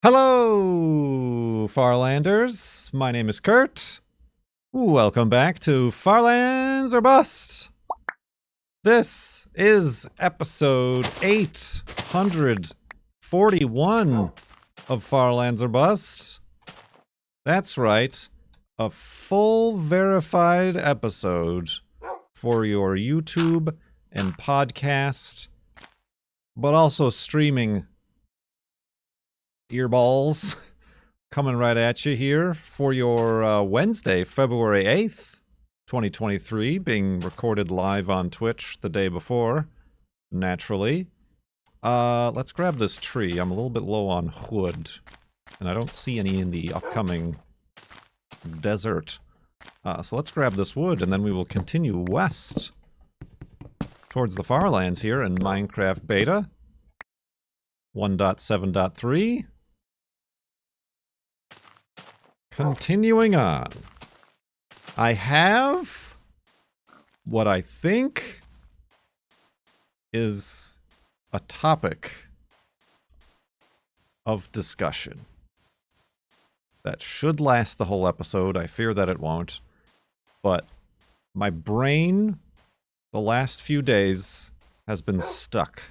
Hello, Farlanders. My name is Kurt. Welcome back to Farlands or Bust. This is episode 841 of Farlands or Bust. That's right, a full verified episode for your YouTube and podcast, but also streaming earballs coming right at you here for your Wednesday, February 8th, 2023, being recorded live on Twitch the day before, naturally. Let's grab this tree. I'm a little bit low on wood, and I don't see any in the upcoming desert. So let's grab this wood, and then we will continue west towards the Farlands here in Minecraft Beta 1.7.3. Continuing on, I have what I think is a topic of discussion that should last the whole episode. I fear that it won't, but my brain the last few days has been stuck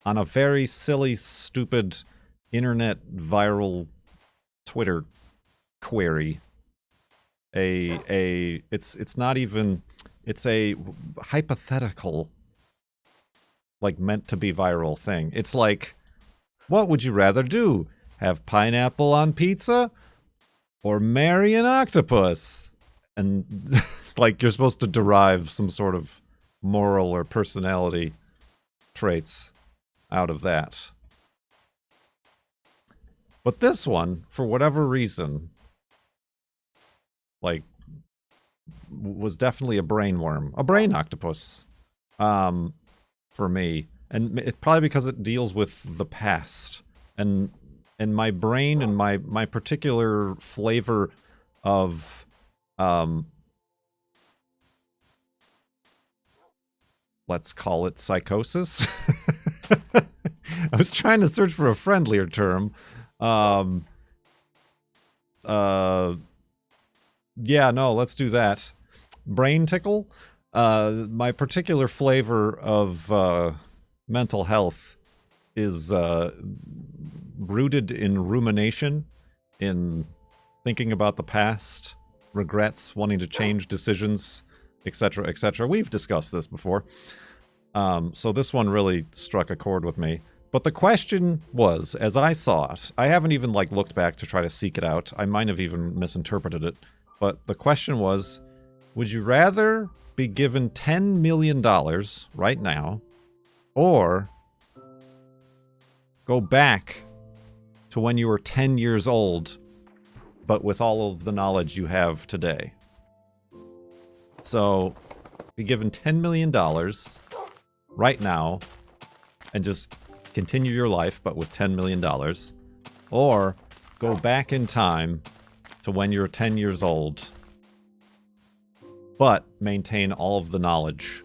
on a very silly, stupid, internet viral Twitter query. It's not even, it's a hypothetical, like, meant to be viral thing. It's like, what would you rather do? Have pineapple on pizza or marry an octopus? And like, you're supposed to derive some sort of moral or personality traits out of that. But this one, for whatever reason, like, was definitely a brain worm, a brain octopus, for me. And it's probably because it deals with the past. And my brain and my particular flavor of, let's call it psychosis. I was trying to search for a friendlier term. Yeah, no, let's do that. Brain tickle. My particular flavor of mental health is rooted in rumination, in thinking about the past, regrets, wanting to change decisions, etc., etc. We've discussed this before. So this one really struck a chord with me. But the question was, as I saw it, I haven't even like looked back to try to seek it out. I might have even misinterpreted it. But the question was, would you rather be given $10 million right now, or go back to when you were 10 years old, but with all of the knowledge you have today? So, be given $10 million right now, and just continue your life, but with $10 million, or go back in time to when you're 10 years old, but maintain all of the knowledge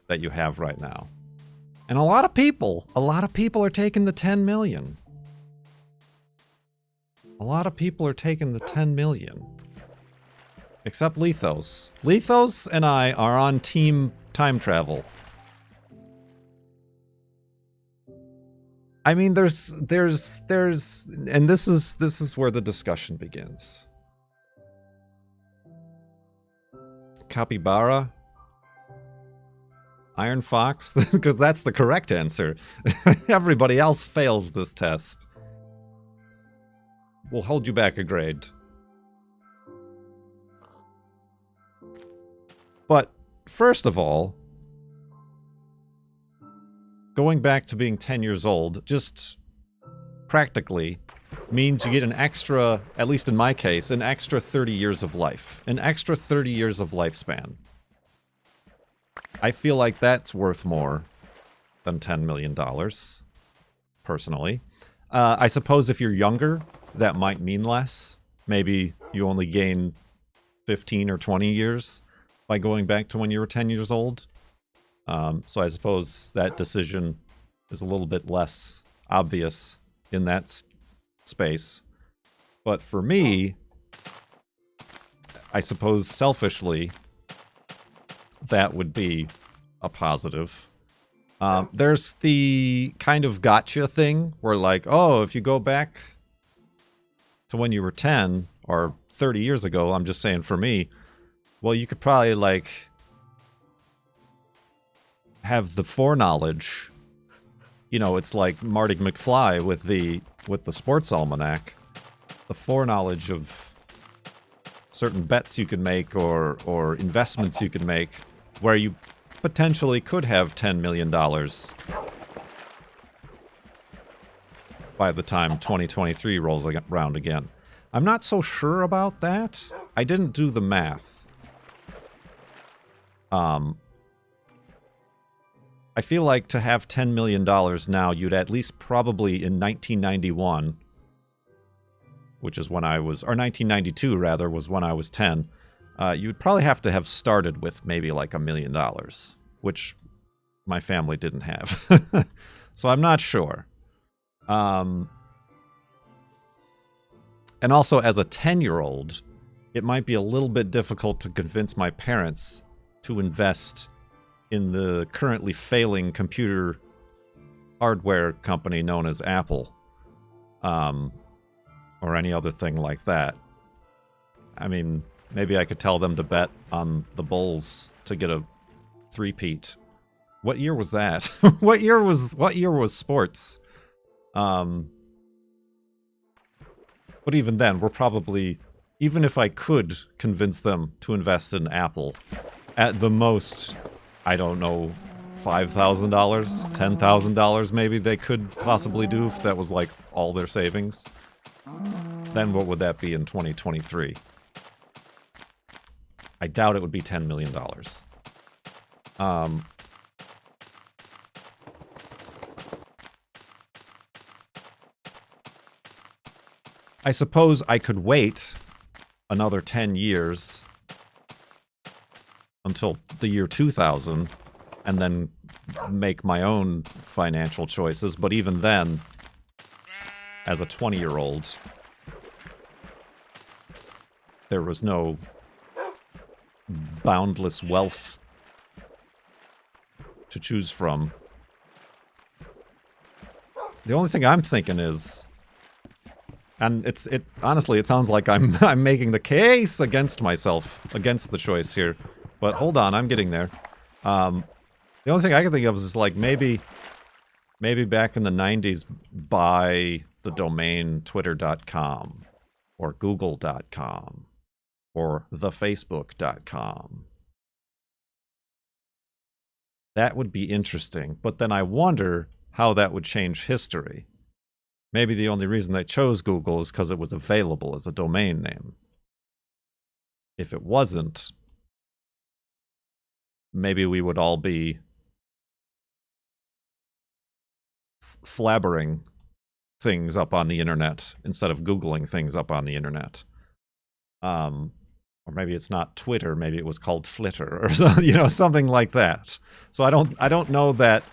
that you have right now. And a lot of people are taking the 10 million. A lot of people are taking the 10 million. Except Lethos. Lethos and I are on team time travel. I mean, there's, and this is where the discussion begins. Capybara? Iron Fox? Because that's the correct answer. Everybody else fails this test. We'll hold you back a grade. But, first of all, going back to being 10 years old, just practically means you get an extra, at least in my case, an extra 30 years of life. An extra 30 years of lifespan. I feel like that's worth more than $10 million, personally. I suppose if you're younger, that might mean less. Maybe you only gain 15 or 20 years by going back to when you were 10 years old. So I suppose that decision is a little bit less obvious in that space. But for me, I suppose selfishly, that would be a positive. There's the kind of gotcha thing where like, oh, if you go back to when you were 10 or 30 years ago, I'm just saying for me, well, you could probably like have the foreknowledge. You know, it's like Marty McFly with the sports almanac. The foreknowledge of certain bets you could make or investments you could make where you potentially could have $10 million by the time 2023 rolls around again. I'm not so sure about that. I didn't do the math. I feel like to have $10 million now, you'd at least probably in 1991, which is when I was, or 1992 rather, was when I was 10, you'd probably have to have started with maybe like $1 million, which my family didn't have. So I'm not sure. And also as a 10-year-old, it might be a little bit difficult to convince my parents to invest in the currently failing computer hardware company known as Apple, or any other thing like that. I mean, maybe I could tell them to bet on the Bulls to get a three-peat. What year was that? What year was sports? But even then, we're probably, even if I could convince them to invest in Apple, at the most, I don't know, $5,000, $10,000 maybe they could possibly do if that was like all their savings. Then what would that be in 2023? I doubt it would be $10 million. I suppose I could wait another 10 years until the year 2000 and then make my own financial choices. But even then, as a 20-year-old, there was no boundless wealth to choose from. The only thing I'm thinking is, and honestly, it sounds like I'm making the case against myself, against the choice here. But hold on, I'm getting there. The only thing I can think of is like maybe back in the 90s, buy the domain twitter.com or google.com or thefacebook.com. That would be interesting, but then I wonder how that would change history. Maybe the only reason they chose Google is because it was available as a domain name. If it wasn't, maybe we would all be flabbering things up on the internet instead of Googling things up on the internet. Or maybe it's not Twitter, maybe it was called Flitter or something like that. So I don't know that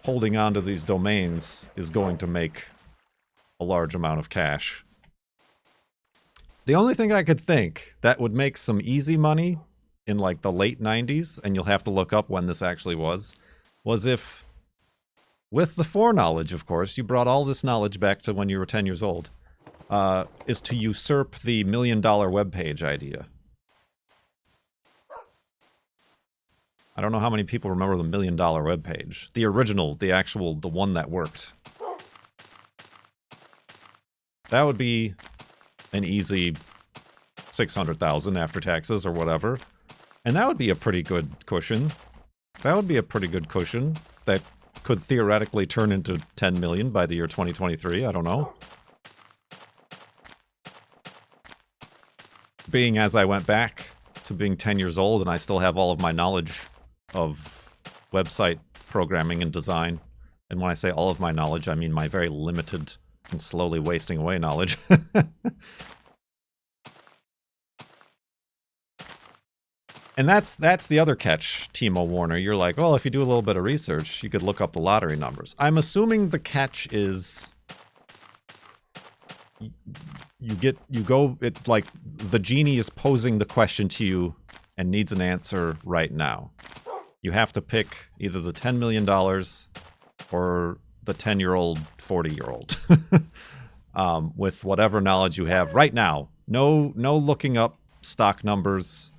holding on to these domains is going to make a large amount of cash. The only thing I could think that would make some easy money in like the late 90s, and you'll have to look up when this actually was if, with the foreknowledge, of course, you brought all this knowledge back to when you were 10 years old, is to usurp the $1 million webpage idea. I don't know how many people remember the $1 million webpage. The original, the one that worked. That would be an easy 600,000 after taxes or whatever. And that would be a pretty good cushion. That would be a pretty good cushion that could theoretically turn into 10 million by the year 2023. I don't know. Being as I went back to being 10 years old and I still have all of my knowledge of website programming and design. And when I say all of my knowledge, I mean my very limited and slowly wasting away knowledge. And that's the other catch, Timo Warner. You're like, well, if you do a little bit of research, you could look up the lottery numbers. I'm assuming the catch is it's like the genie is posing the question to you and needs an answer right now. You have to pick either the $10 million or the 10-year-old, 40-year-old with whatever knowledge you have right now. No looking up stock numbers,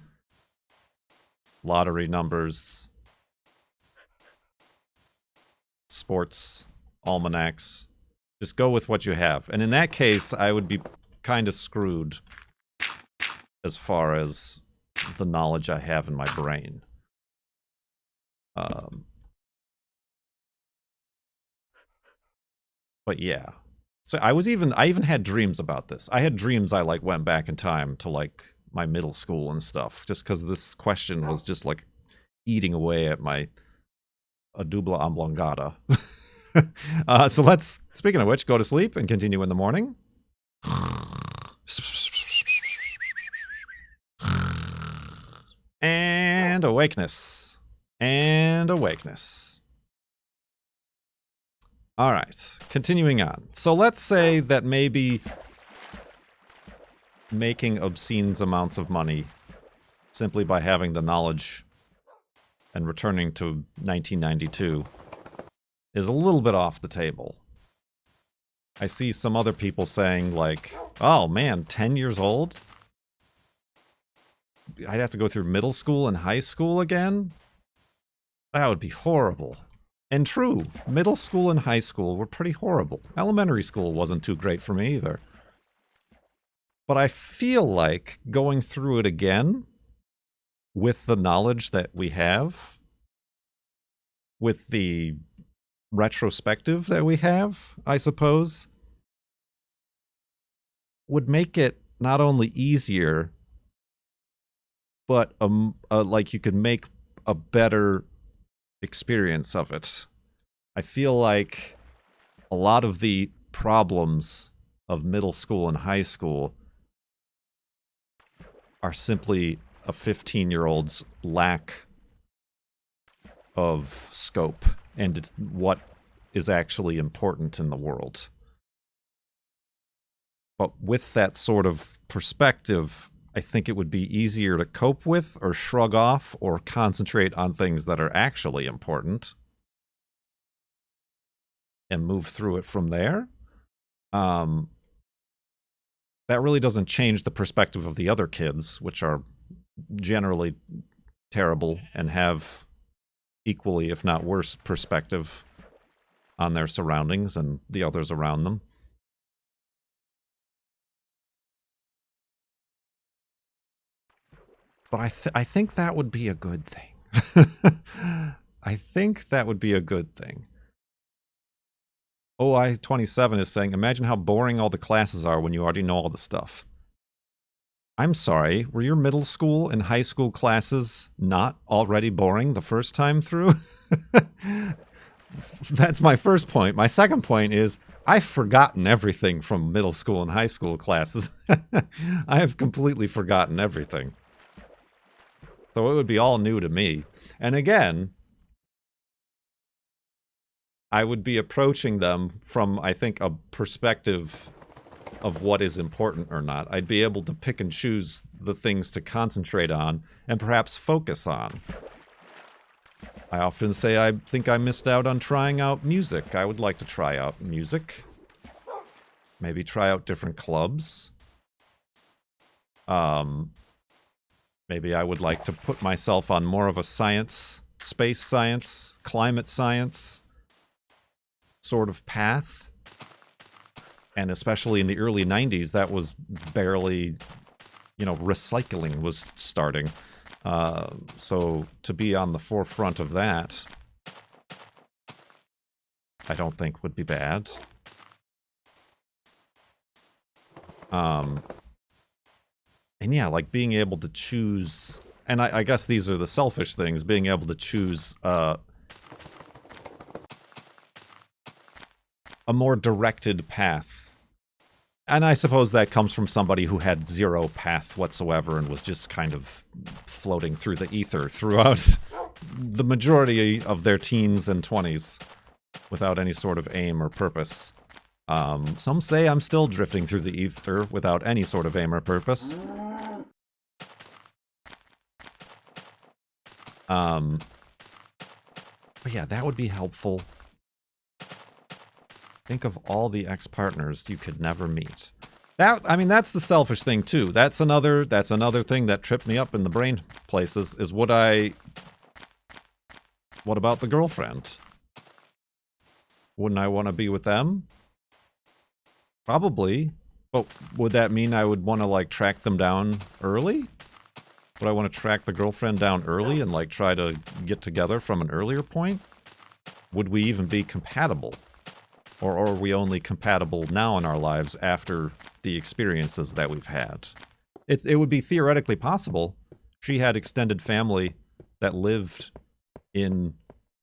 lottery numbers, sports almanacs. Just go with what you have. And in that case, I would be kind of screwed as far as the knowledge I have in my brain. But yeah. So I even had dreams about this. I had dreams I like went back in time to like my middle school and stuff, just because this question was just like eating away at my adubla oblongata. So let's, speaking of which, go to sleep and continue in the morning. And awakeness. And awakeness. All right, continuing on. So let's say that maybe making obscene amounts of money simply by having the knowledge and returning to 1992 is a little bit off the table. I see some other people saying like, oh man, 10 years old? I'd have to go through middle school and high school again? That would be horrible. And true, middle school and high school were pretty horrible. Elementary school wasn't too great for me either. But I feel like going through it again with the knowledge that we have, with the retrospective that we have, I suppose, would make it not only easier, but like you could make a better experience of it. I feel like a lot of the problems of middle school and high school are simply a 15-year-old's lack of scope and what is actually important in the world. But with that sort of perspective, I think it would be easier to cope with or shrug off or concentrate on things that are actually important and move through it from there. That really doesn't change the perspective of the other kids, which are generally terrible and have equally, if not worse, perspective on their surroundings and the others around them. But I think that would be a good thing. I think that would be a good thing. OI27 is saying, imagine how boring all the classes are when you already know all the stuff. I'm sorry, were your middle school and high school classes not already boring the first time through? That's my first point. My second point is, I've forgotten everything from middle school and high school classes. I have completely forgotten everything. So it would be all new to me. And again, I would be approaching them from, I think, a perspective of what is important or not. I'd be able to pick and choose the things to concentrate on and perhaps focus on. I often say I think I missed out on trying out music. I would like to try out music. Maybe try out different clubs. Maybe I would like to put myself on more of a science, space science, climate science sort of path. And especially in the early 90s, that was barely, recycling was starting. So to be on the forefront of that, I don't think would be bad. And yeah, like being able to choose, and I guess these are the selfish things, being able to choose a more directed path And I suppose that comes from somebody who had zero path whatsoever and was just kind of floating through the ether throughout the majority of their teens and 20s without any sort of aim or purpose. Some say I'm still drifting through the ether without any sort of aim or purpose. But yeah, that would be helpful. Think of all the ex-partners you could never meet. I mean, that's the selfish thing too. That's another thing that tripped me up in the brain places. Is what about the girlfriend? Wouldn't I want to be with them? Probably. But would that mean I would want to, like, track them down early? Would I want to track the girlfriend down early and, like, try to get together from an earlier point? Would we even be compatible? Or are we only compatible now in our lives after the experiences that we've had? It would be theoretically possible. She had extended family that lived in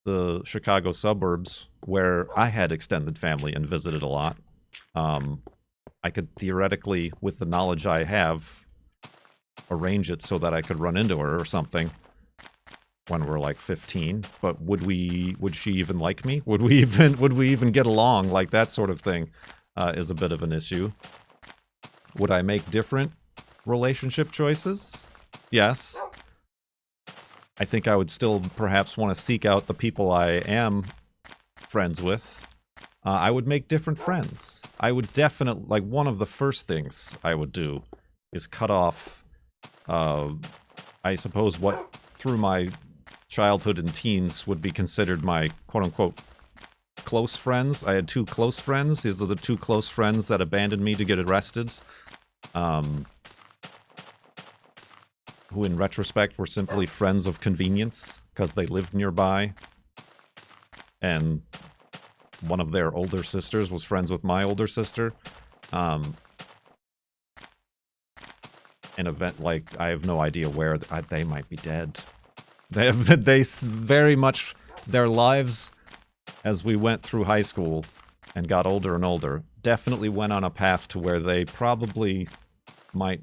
the Chicago suburbs where I had extended family and visited a lot. I could theoretically, with the knowledge I have, arrange it so that I could run into her or something when we're like 15. But would she even like me? Would we even get along? Like, that sort of thing is a bit of an issue. Would I make different relationship choices? Yes. I think I would still perhaps want to seek out the people I am friends with. I would make different friends. I would definitely, like, one of the first things I would do is cut off, I suppose, what through my childhood and teens would be considered my quote-unquote close friends. I had 2 close friends. These are the 2 close friends that abandoned me to get arrested. Who in retrospect were simply friends of convenience because they lived nearby. And one of their older sisters was friends with my older sister. An event like, I have no idea where they might be dead. They very much, their lives as we went through high school and got older and older definitely went on a path to where they probably might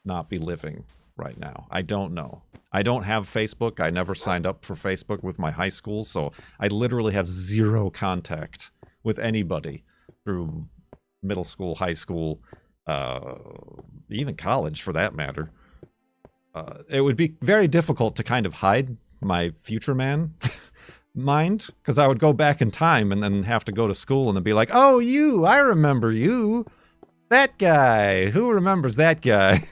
not be living right now. I don't know. I don't have Facebook. I never signed up for Facebook with my high school, so I literally have zero contact with anybody through middle school, high school, even college for that matter. It would be very difficult to kind of hide my future man mind, because I would go back in time and then have to go to school and then be like, oh, you, I remember you. That guy. Who remembers that guy?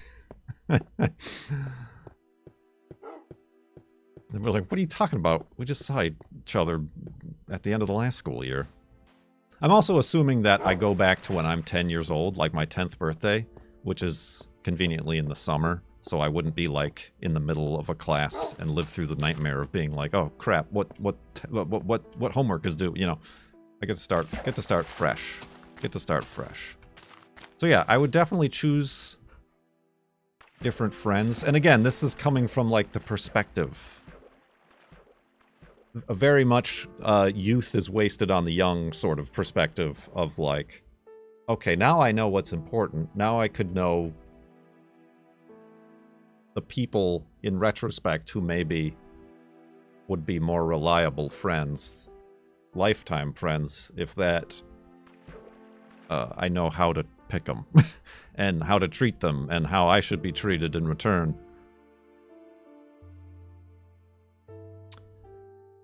And we're like, what are you talking about? We just saw each other at the end of the last school year. I'm also assuming that I go back to when I'm 10 years old, like my 10th birthday, which is conveniently in the summer. So I wouldn't be like in the middle of a class and live through the nightmare of being like, oh crap, what homework is due? You know, I get to start fresh. Get to start fresh. So yeah, I would definitely choose different friends. And again, this is coming from like the perspective. A very much youth is wasted on the young sort of perspective of like, okay, now I know what's important. Now I could know the people in retrospect who maybe would be more reliable friends, lifetime friends, if that I know how to pick them and how to treat them and how I should be treated in return.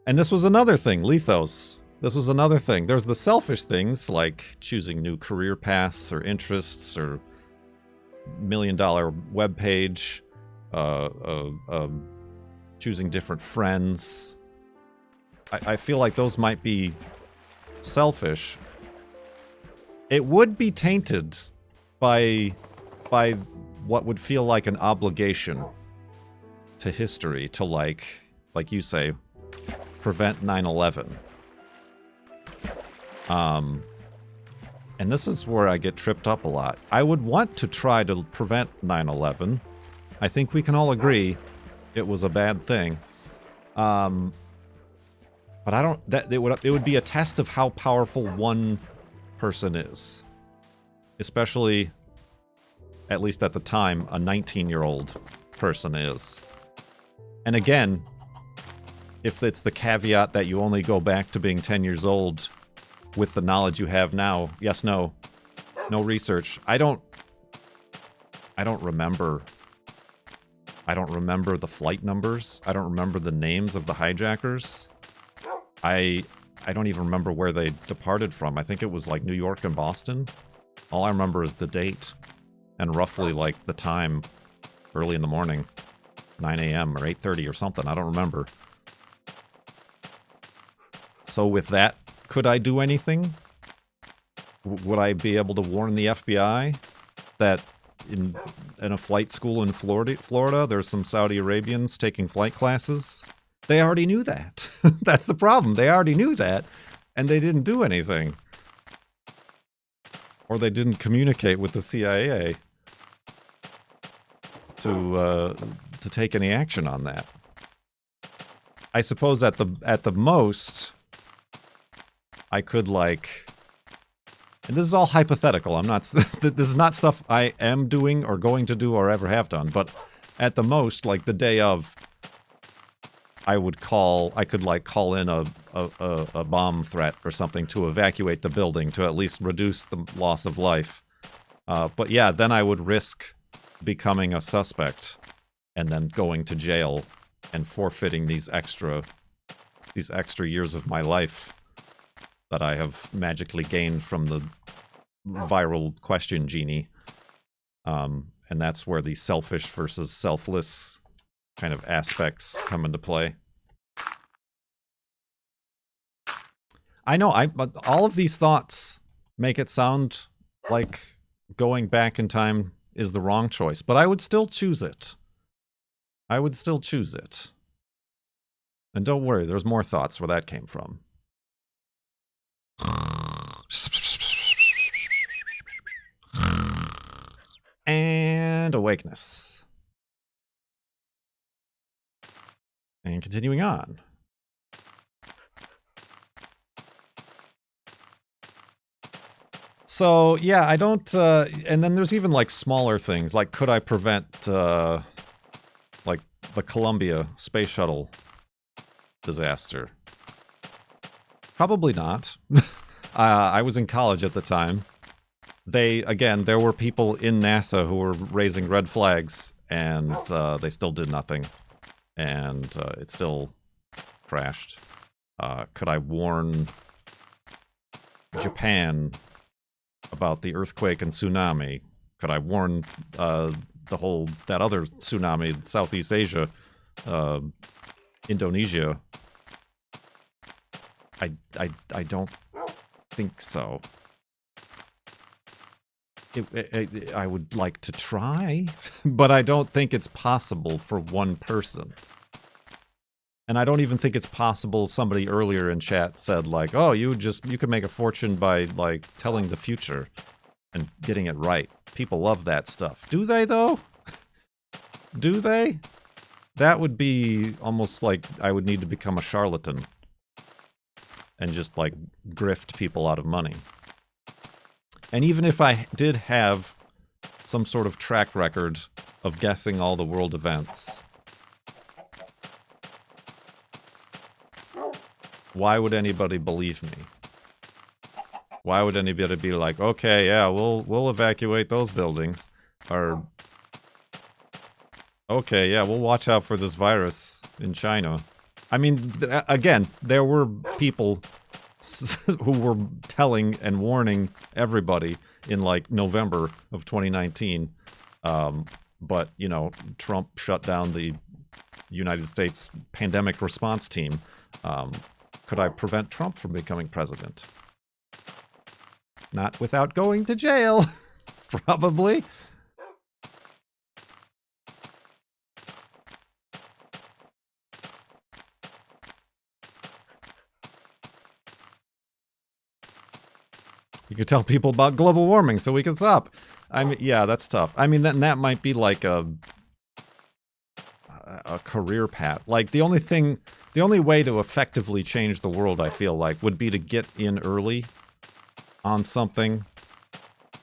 And this was another thing, Lethos. This was another thing. There's the selfish things like choosing new career paths or interests or $1 million webpage, choosing different friends. I feel like those might be selfish. It would be tainted by what would feel like an obligation to history to like you say, prevent 9/11. And this is where I get tripped up a lot. I would want to try to prevent 9/11. I think we can all agree it was a bad thing. But I don't. It would be a test of how powerful one person is. especially, at least at the time, a 19-year-old person is. And again, if it's the caveat that you only go back to being 10 years old with the knowledge you have now, yes, no, no research. I don't remember. I don't remember the flight numbers. I don't remember the names of the hijackers. I don't even remember where they departed from. I think it was like New York and Boston. All I remember is the date and roughly like the time, early in the morning, 9 a.m. or 8:30 or something. I don't remember. So with that, could I do anything? Would I be able to warn the FBI that in a flight school in Florida, there's some Saudi Arabians taking flight classes? They already knew that. That's the problem. They already knew that, and they didn't do anything. Or they didn't communicate with the CIA to take any action on that. I suppose at the most, I could, like... And this is all hypothetical. I'm not... This is not stuff I am doing or going to do or ever have done. But at the most, like, the day of, I could, like, call in a bomb threat or something to evacuate the building to at least reduce the loss of life. But yeah, then I would risk becoming a suspect and then going to jail and forfeiting these extra years of my life that I have magically gained from the viral question genie. And that's where the selfish versus selfless kind of aspects come into play. I know, but all of these thoughts make it sound like going back in time is the wrong choice, but I would still choose it. I would still choose it. And don't worry, there's more thoughts where that came from. And awakeness. And continuing on. So, yeah, I don't, and then there's even, like, smaller things, like, could I prevent, like, the Columbia space shuttle disaster? Probably not. I was in college at the time. Again, there were people in NASA who were raising red flags, and they still did nothing. And it still crashed. Could I warn Japan about the earthquake and tsunami? Could I warn that other tsunami, Southeast Asia, Indonesia? I don't think so. I would like to try, but I don't think it's possible for one person. And I don't even think it's possible. Somebody earlier in chat said, like, oh, you could make a fortune by, like, telling the future and getting it right. People love that stuff. Do they, though? Do they? That would be almost like I would need to become a charlatan and just, like, grift people out of money. And even if I did have some sort of track record of guessing all the world events, why would anybody believe me? Why would anybody be like, okay, yeah, we'll evacuate those buildings, or okay, yeah, we'll watch out for this virus in China? I mean, again, there were people who were telling and warning everybody in, like, November of 2019. But, you know, Trump shut down the United States pandemic response team. Could I prevent Trump from becoming president? Not without going to jail. Probably. You could tell people about global warming so we can stop. I mean, yeah, that's tough. I mean, that might be like a career path. Like, the only way to effectively change the world, I feel like, would be to get in early on something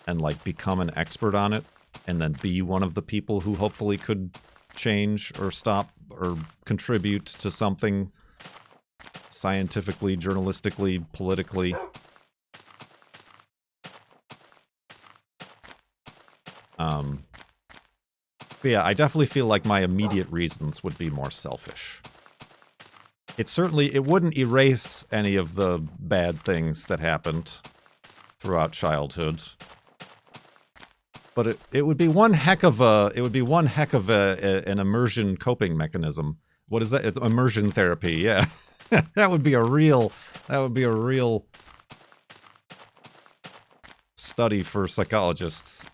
and like become an expert on it, and then be one of the people who hopefully could change or stop or contribute to something scientifically, journalistically, politically. But yeah, I definitely feel like my immediate reasons would be more selfish. It wouldn't erase any of the bad things that happened throughout childhood. But it would be one heck of an immersion coping mechanism. What is that? It's immersion therapy, yeah. that would be a real study for psychologists.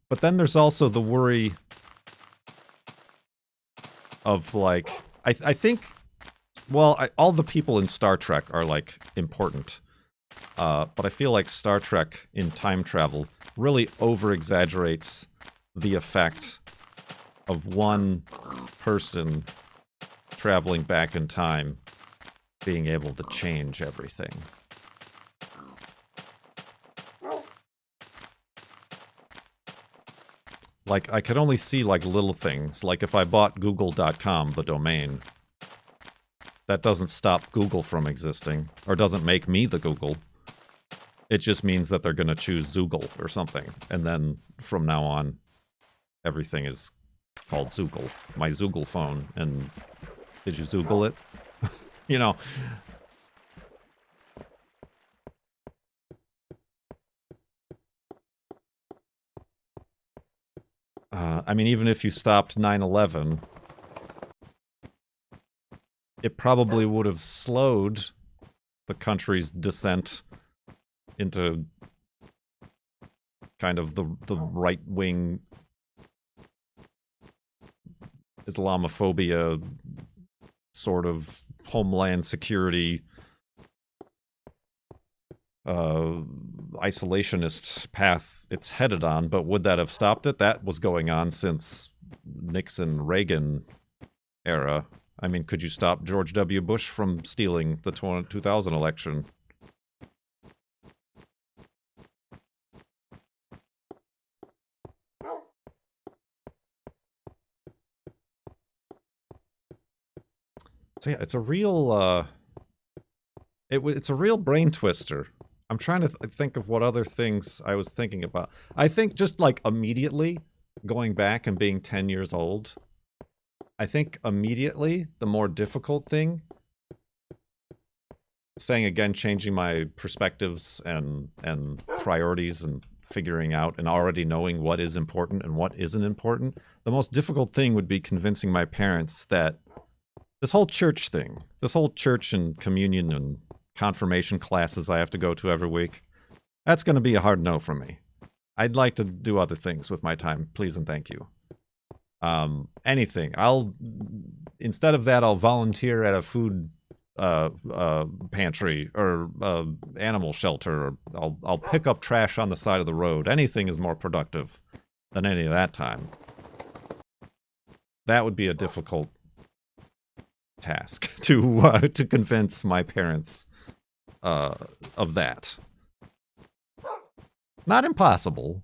But then there's also the worry of, like, I think, well, all the people in Star Trek are, like, important. But I feel like Star Trek in time travel really over-exaggerates the effect of one person traveling back in time being able to change everything. Like, I could only see, like, little things. Like, if I bought Google.com, the domain, that doesn't stop Google from existing, or doesn't make me the Google. It just means that they're going to choose Zoogle or something. And then, from now on, everything is called Zoogle. My Zoogle phone, and did you Zoogle it? You know. I mean, even if you stopped 9/11, it probably would have slowed the country's descent into kind of the right-wing Islamophobia sort of homeland security isolationist path it's headed on. But would that have stopped it? That was going on since Nixon-Reagan era. I mean, could you stop George W. Bush from stealing the 2000 election? So yeah, it's a real it's a real brain twister. I'm trying to think of what other things I was thinking about. I think just like immediately going back and being 10 years old, I think immediately the more difficult thing, saying again, changing my perspectives and priorities and figuring out and already knowing what is important and what isn't important, the most difficult thing would be convincing my parents that this whole church thing, this whole church and communion and confirmation classes I have to go to every week, that's going to be a hard no from me. I'd like to do other things with my time, please and thank you. Anything. Instead of that, I'll volunteer at a food pantry or animal shelter, or I'll pick up trash on the side of the road. Anything is more productive than any of that time. That would be a difficult task to convince my parents of that. Not impossible,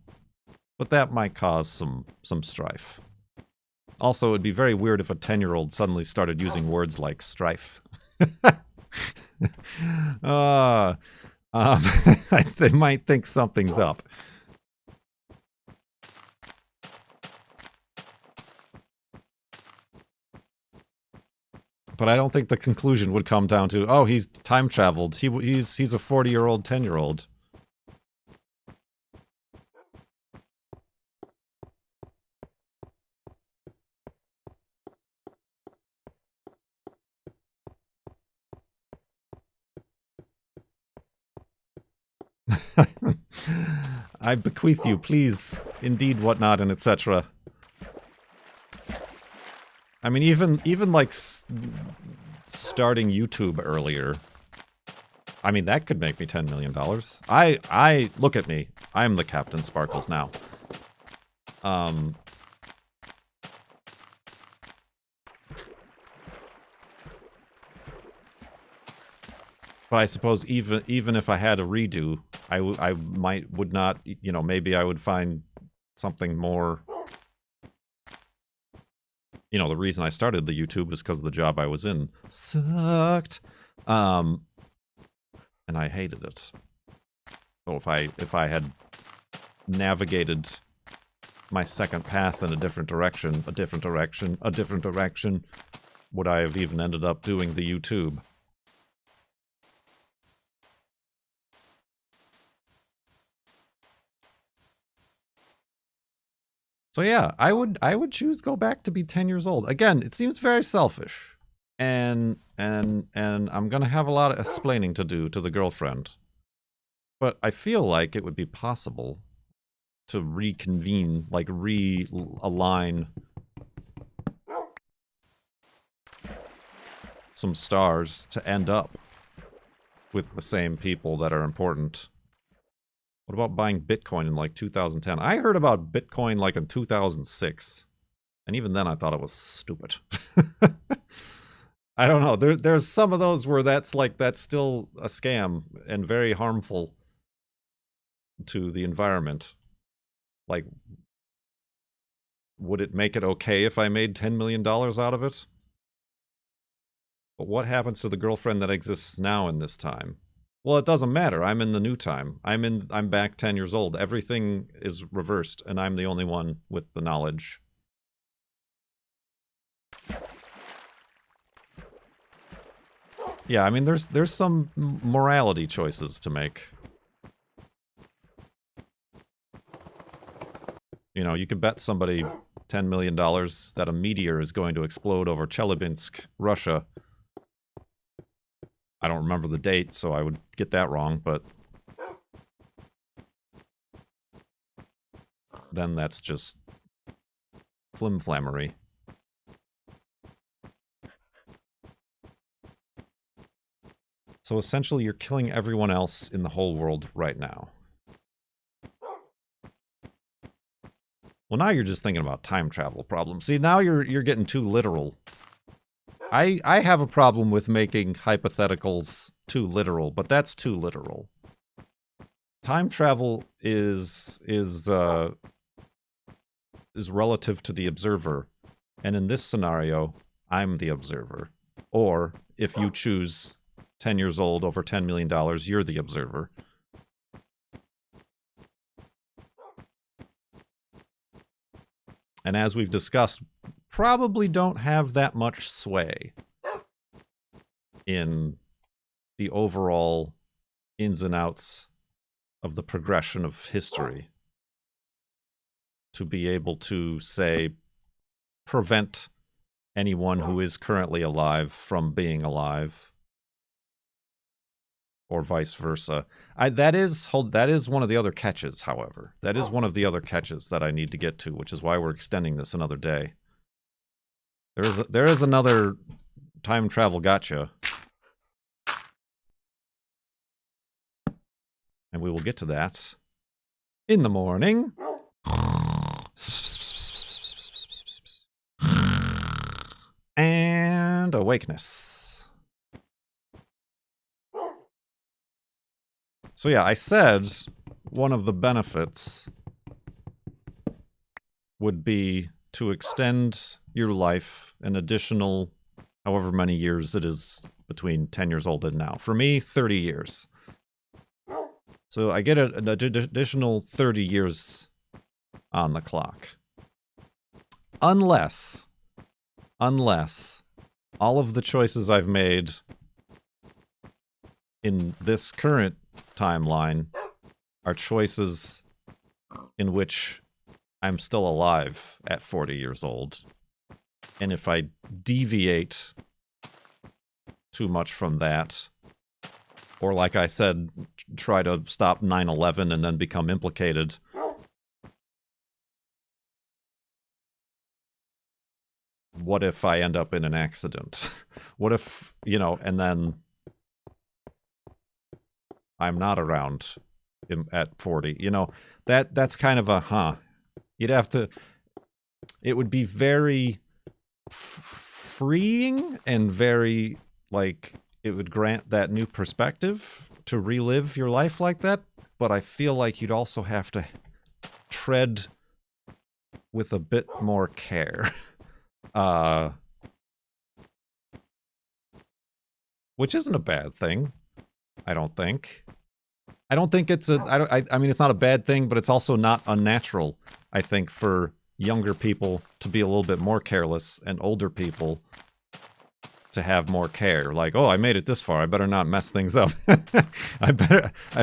but that might cause some strife. Also, it'd be very weird if a 10-year-old suddenly started using words like strife. They might think something's up. But I don't think the conclusion would come down to, oh, he's time traveled. He's a 40-year-old 10-year-old. I bequeath you, please, indeed, whatnot, and etc. I mean, even like starting YouTube earlier, I mean, that could make me $10 million. I look at me. I'm the Captain Sparkles now. But I suppose even if I had a redo, I would not, you know, maybe I would find something more. You know, the reason I started the YouTube was because the job I was in sucked, and I hated it. So if I had navigated my second path in a different direction, would I have even ended up doing the YouTube? So yeah, I would choose go back to be 10 years old. Again, it seems very selfish. And I'm gonna have a lot of explaining to do to the girlfriend. But I feel like it would be possible to reconvene, like realign some stars to end up with the same people that are important. What about buying Bitcoin in like 2010? I heard about Bitcoin like in 2006. And even then I thought it was stupid. I don't know. There's some of those where that's still a scam and very harmful to the environment. Like, would it make it okay if I made $10 million out of it? But what happens to the girlfriend that exists now in this time? Well, it doesn't matter. I'm in the new time. I'm back 10 years old. Everything is reversed, and I'm the only one with the knowledge. Yeah, I mean, there's some morality choices to make. You know, you could bet somebody $10 million that a meteor is going to explode over Chelyabinsk, Russia. I don't remember the date, so I would get that wrong, but then that's just flimflammery. So essentially, you're killing everyone else in the whole world right now. Well, now you're just thinking about time travel problems. See, now you're getting too literal. I have a problem with making hypotheticals too literal, but that's too literal. Time travel is relative to the observer, and in this scenario, I'm the observer. Or if you choose 10 years old over $10 million, you're the observer. And as we've discussed, probably don't have that much sway in the overall ins and outs of the progression of history to be able to, say, prevent anyone who is currently alive from being alive, or vice versa. That is one of the other catches, however. That is one of the other catches that I need to get to, which is why we're extending this another day. There is another time travel gotcha. And we will get to that in the morning. And awakeness. So yeah, I said one of the benefits would be to extend your life an additional however many years it is between 10 years old and now. For me, 30 years. So I get an additional 30 years on the clock. Unless all of the choices I've made in this current timeline are choices in which I'm still alive at 40 years old. And if I deviate too much from that, or like I said, try to stop 9/11 and then become implicated, what if I end up in an accident? What if, you know, and then I'm not around at 40? You know, that's kind of a, you'd have to, it would be very freeing and very, like, it would grant that new perspective to relive your life like that, but I feel like you'd also have to tread with a bit more care. Which isn't a bad thing, I don't think. I don't think it's a... I mean, it's not a bad thing, but it's also not unnatural, I think, for younger people to be a little bit more careless and older people to have more care. Like, oh, I made it this far, I better not mess things up. I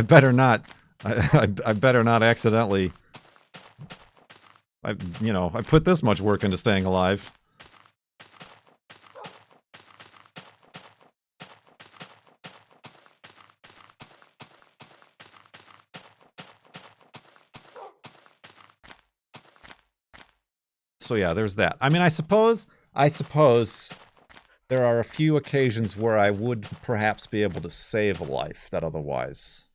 better not accidentally... I put this much work into staying alive. So yeah, there's that. I mean, I suppose there are a few occasions where I would perhaps be able to save a life that otherwise...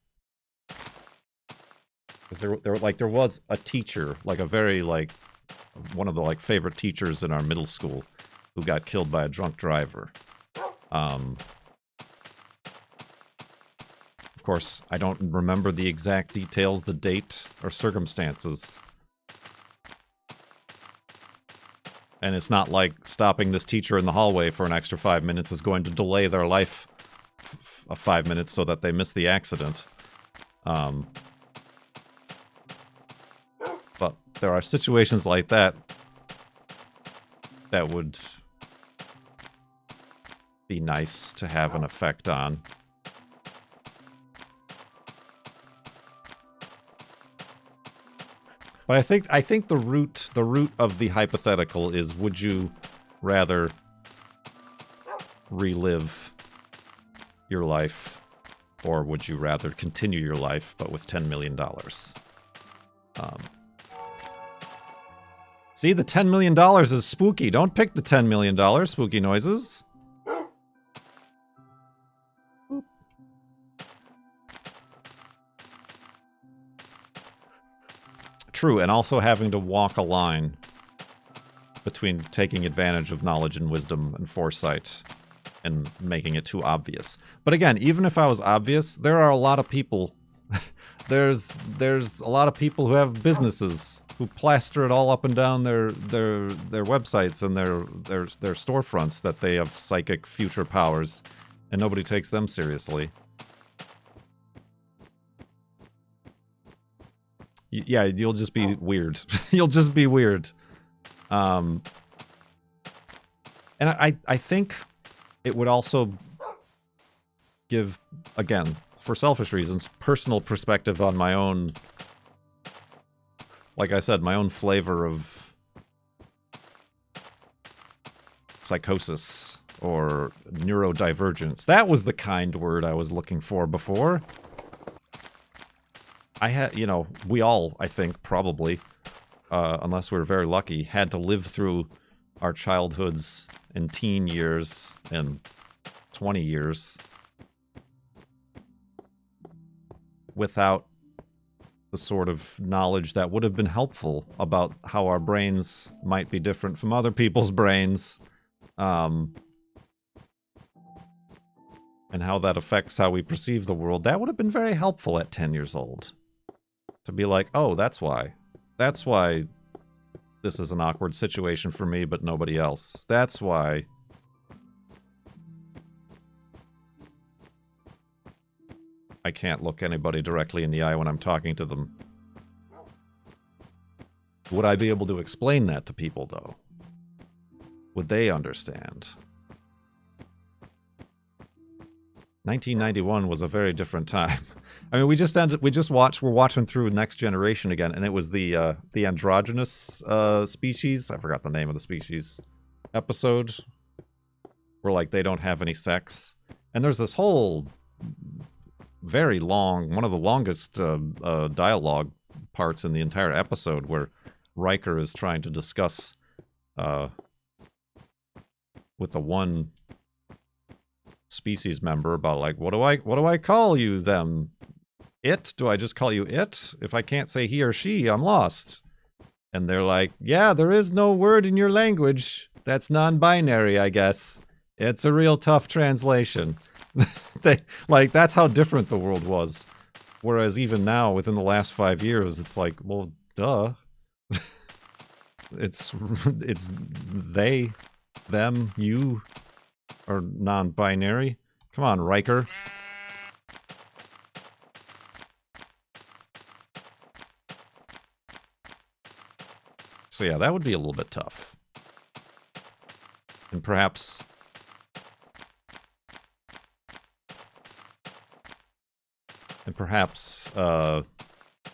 Because there was a teacher, like a very, like, one of the, like, favorite teachers in our middle school who got killed by a drunk driver. Of course, I don't remember the exact details, the date, or circumstances. And it's not like stopping this teacher in the hallway for an extra 5 minutes is going to delay their life 5 minutes so that they miss the accident. But there are situations like that that would be nice to have an effect on. But I think the root of the hypothetical is, would you rather relive your life, or would you rather continue your life but with $10 million? See, the $10 million is spooky. Don't pick the $10 million, spooky noises. True, and also having to walk a line between taking advantage of knowledge and wisdom and foresight and making it too obvious. But again, even if I was obvious, there are a lot of people... there's a lot of people who have businesses who plaster it all up and down their websites and their storefronts that they have psychic future powers, and nobody takes them seriously. Yeah, you'll just be weird. You'll just be weird. And I think it would also give, again, for selfish reasons, personal perspective on my own, like I said, my own flavor of psychosis or neurodivergence. That was the kind word I was looking for before. I had, we all, I think, probably, unless we were very lucky, had to live through our childhoods and teen years and 20 years without the sort of knowledge that would have been helpful about how our brains might be different from other people's brains, and how that affects how we perceive the world. That would have been very helpful at 10 years old. To be like, oh, that's why. That's why this is an awkward situation for me, but nobody else. That's why. I can't look anybody directly in the eye when I'm talking to them. Would I be able to explain that to people, though? Would they understand? 1991 was a very different time. I mean, we're watching through Next Generation again, and it was the androgynous species, I forgot the name of the species, episode, where, like, they don't have any sex. And there's this whole very long, one of the longest dialogue parts in the entire episode, where Riker is trying to discuss with the one species member about, like, what do I call you, them? It? Do I just call you it? If I can't say he or she, I'm lost. And they're like, yeah, there is no word in your language that's non-binary, I guess. It's a real tough translation. That's how different the world was. Whereas even now, within the last 5 years, it's like, well, duh. it's they, them, you are non-binary. Come on, Riker. So yeah, that would be a little bit tough. And perhaps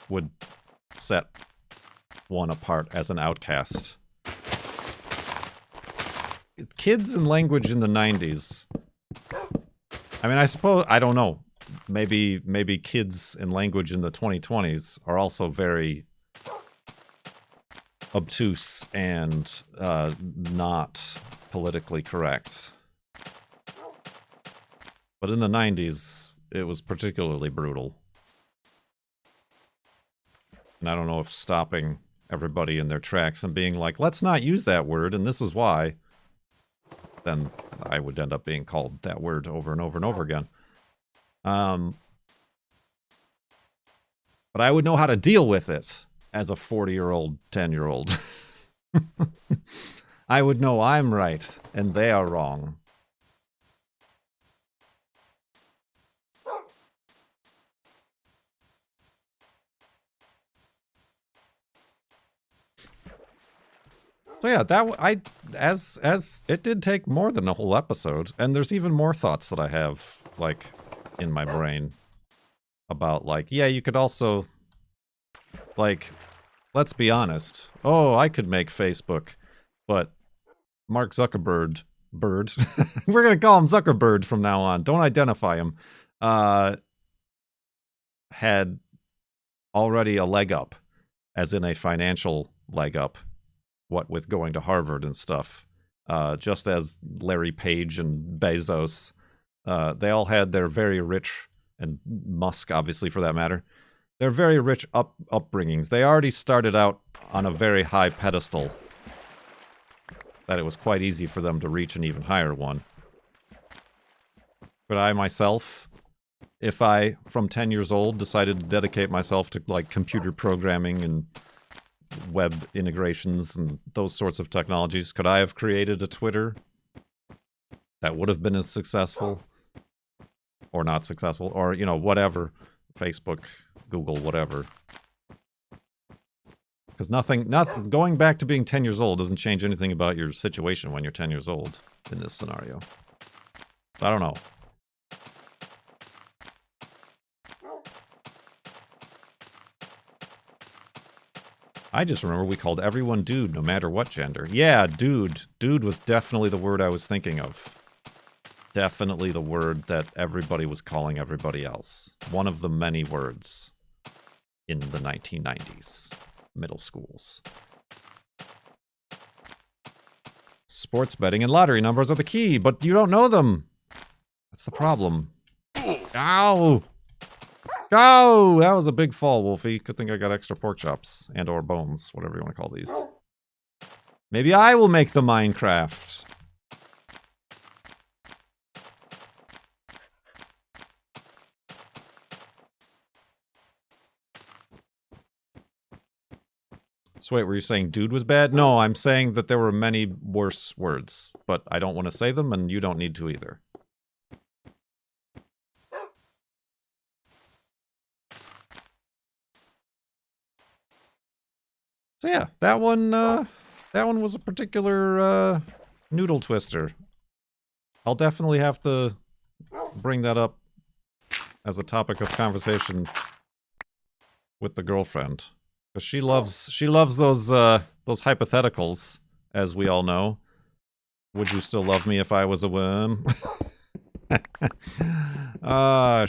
would set one apart as an outcast. Kids and language in the 90s. I mean, I suppose, I don't know. Maybe kids and language in the 2020s are also very obtuse and not politically correct. But in the 90s, it was particularly brutal. And I don't know if stopping everybody in their tracks and being like, let's not use that word, and this is why, then I would end up being called that word over and over and over again. But I would know how to deal with it as a 40-year-old, 10-year-old. I would know I'm right and they are wrong. So yeah, as it did take more than a whole episode, and there's even more thoughts that I have, like, in my brain about, like, yeah, you could also, like, let's be honest. Oh, I could make Facebook, but Mark Zuckerberg, we're gonna call him Zuckerberg from now on. Don't identify him. Had already a leg up, as in a financial leg up. What with going to Harvard and stuff, just as Larry Page and Bezos, they all had their very rich, and Musk obviously for that matter, their very rich upbringings. They already started out on a very high pedestal that it was quite easy for them to reach an even higher one. But I myself, if I, from 10 years old, decided to dedicate myself to, like, computer programming and web integrations and those sorts of technologies, could I have created a Twitter that would have been as successful or not successful, or, you know, whatever, Facebook, Google, whatever? Because nothing, going back to being 10 years old doesn't change anything about your situation when you're 10 years old in this scenario. I don't know. I just remember we called everyone dude, no matter what gender. Yeah, dude. Dude was definitely the word I was thinking of. Definitely the word that everybody was calling everybody else. One of the many words in the 1990s. Middle schools. Sports betting and lottery numbers are the key, but you don't know them. That's the problem. Ow! Oh, that was a big fall, Wolfie. Good thing I got extra pork chops and or bones, whatever you want to call these. Maybe I will make the Minecraft. So wait, were you saying dude was bad? No, I'm saying that there were many worse words, but I don't want to say them, and you don't need to either. So yeah, that one was a particular noodle twister. I'll definitely have to bring that up as a topic of conversation with the girlfriend, because she loves those hypotheticals, as we all know. Would you still love me if I was a worm?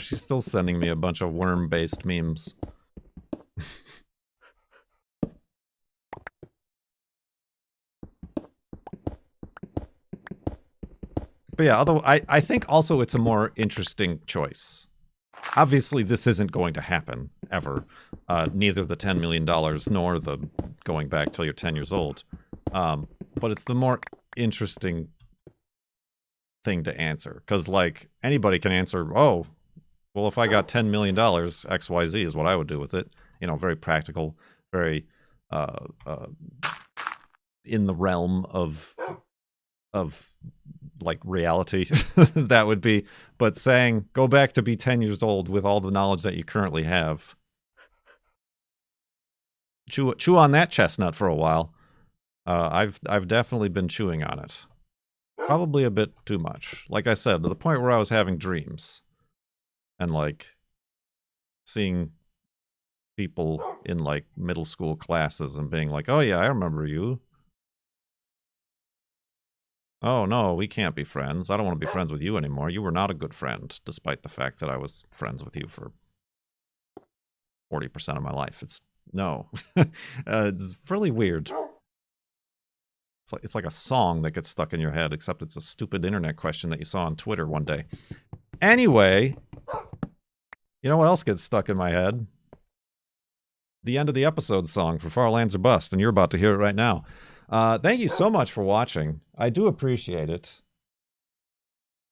She's still sending me a bunch of worm-based memes. But yeah, although I think also it's a more interesting choice. Obviously, this isn't going to happen, ever. Neither the $10 million nor the going back till you're 10 years old. But it's the more interesting thing to answer. Because, like, anybody can answer, oh, well, if I got $10 million, XYZ is what I would do with it. You know, very practical, very in the realm of like reality that would be. But saying go back to be 10 years old with all the knowledge that you currently have, chew on that chestnut for a while. I've definitely been chewing on it, probably a bit too much. Like I said, to the point where I was having dreams and like seeing people in like middle school classes and being like, oh yeah, I remember you. Oh no, we can't be friends. I don't want to be friends with you anymore. You were not a good friend, despite the fact that I was friends with you for 40% of my life. It's no. It's really weird. It's like a song that gets stuck in your head, except it's a stupid internet question that you saw on Twitter one day. Anyway, you know what else gets stuck in my head? The end of the episode song for Farlands or Bust, and you're about to hear it right now. Thank you so much for watching. I do appreciate it.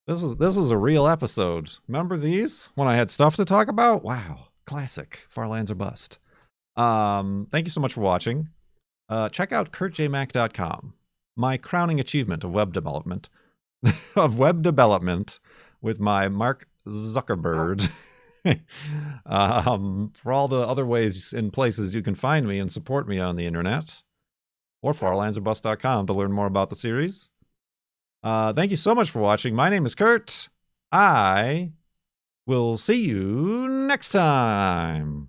This was a real episode. Remember these when I had stuff to talk about? Wow, classic Farlands or Bust. Thank you so much for watching. Check out kurtjmac.com. My crowning achievement of web development, with my Mark Zuckerberg. For all the other ways and places you can find me and support me on the internet, or farlandsorbust.com to learn more about the series. Thank you so much for watching. My name is Kurt. I will see you next time.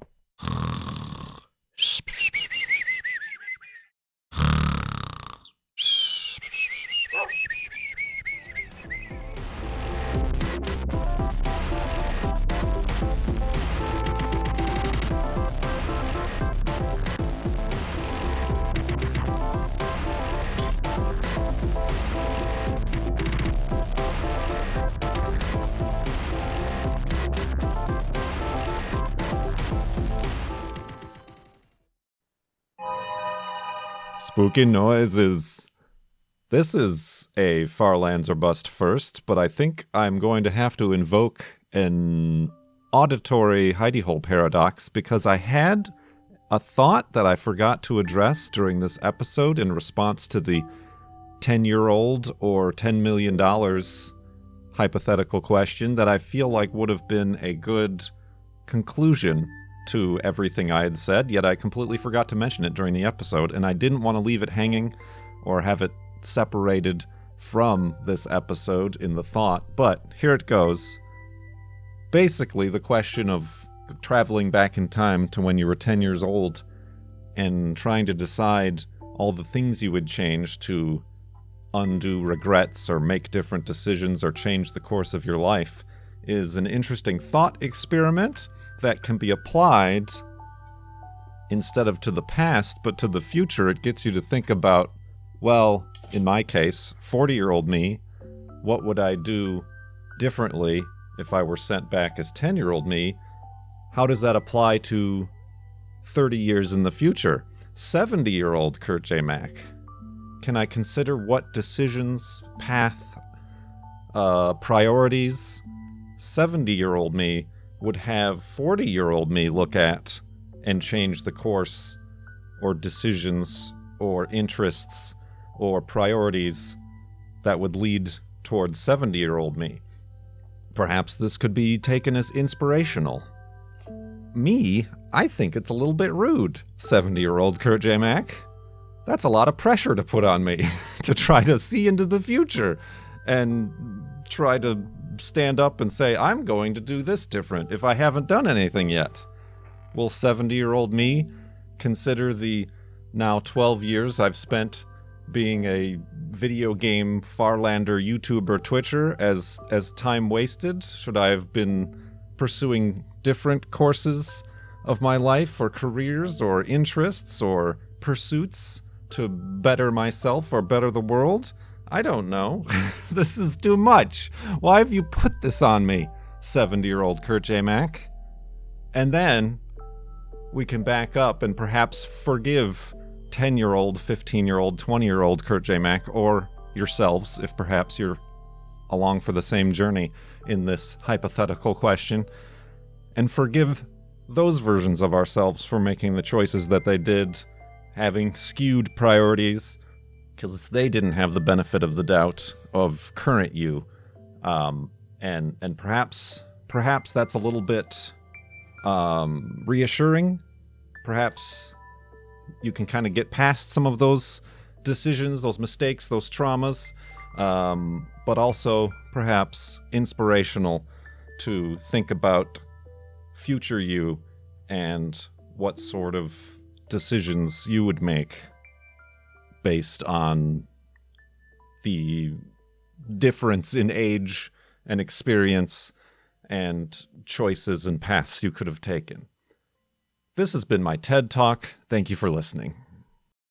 Spooky noises. This is a Farlands or Bust first, but I think I'm going to have to invoke an auditory hidey hole paradox because I had a thought that I forgot to address during this episode in response to the 10-year-old or $10 million hypothetical question that I feel like would have been a good conclusion to everything I had said, yet I completely forgot to mention it during the episode, and I didn't want to leave it hanging or have it separated from this episode in the thought, but here it goes. Basically, the question of traveling back in time to when you were 10 years old and trying to decide all the things you would change to undo regrets or make different decisions or change the course of your life is an interesting thought experiment that can be applied instead of to the past, but to the future. It gets you to think about, well, in my case, 40-year-old me, what would I do differently if I were sent back as 10-year-old me? How does that apply to 30 years in the future? 70-year-old Kurt J. Mac. Can I consider what decisions, path, priorities 70-year-old me would have 40-year-old me look at and change the course or decisions or interests or priorities that would lead towards 70-year-old me? Perhaps this could be taken as inspirational. Me, I think it's a little bit rude, 70-year-old Kurt J. Mac. That's a lot of pressure to put on me to try to see into the future and try to stand up and say, I'm going to do this different if I haven't done anything yet. Will 70-year-old me consider the now 12 years I've spent being a video game Farlander YouTuber Twitcher as time wasted? Should I have been pursuing different courses of my life or careers or interests or pursuits to better myself or better the world? I don't know. This is too much. Why have you put this on me, 70-year-old Kurt J. Mac? And then we can back up and perhaps forgive 10-year-old, 15-year-old, 20-year-old Kurt J. Mac, or yourselves, if perhaps you're along for the same journey in this hypothetical question, and forgive those versions of ourselves for making the choices that they did, having skewed priorities, because they didn't have the benefit of the doubt of current you. And perhaps that's a little bit reassuring. Perhaps you can kind of get past some of those decisions, those mistakes, those traumas, but also perhaps inspirational to think about future you and what sort of decisions you would make based on the difference in age and experience and choices and paths you could have taken. This has been my TED Talk. Thank you for listening.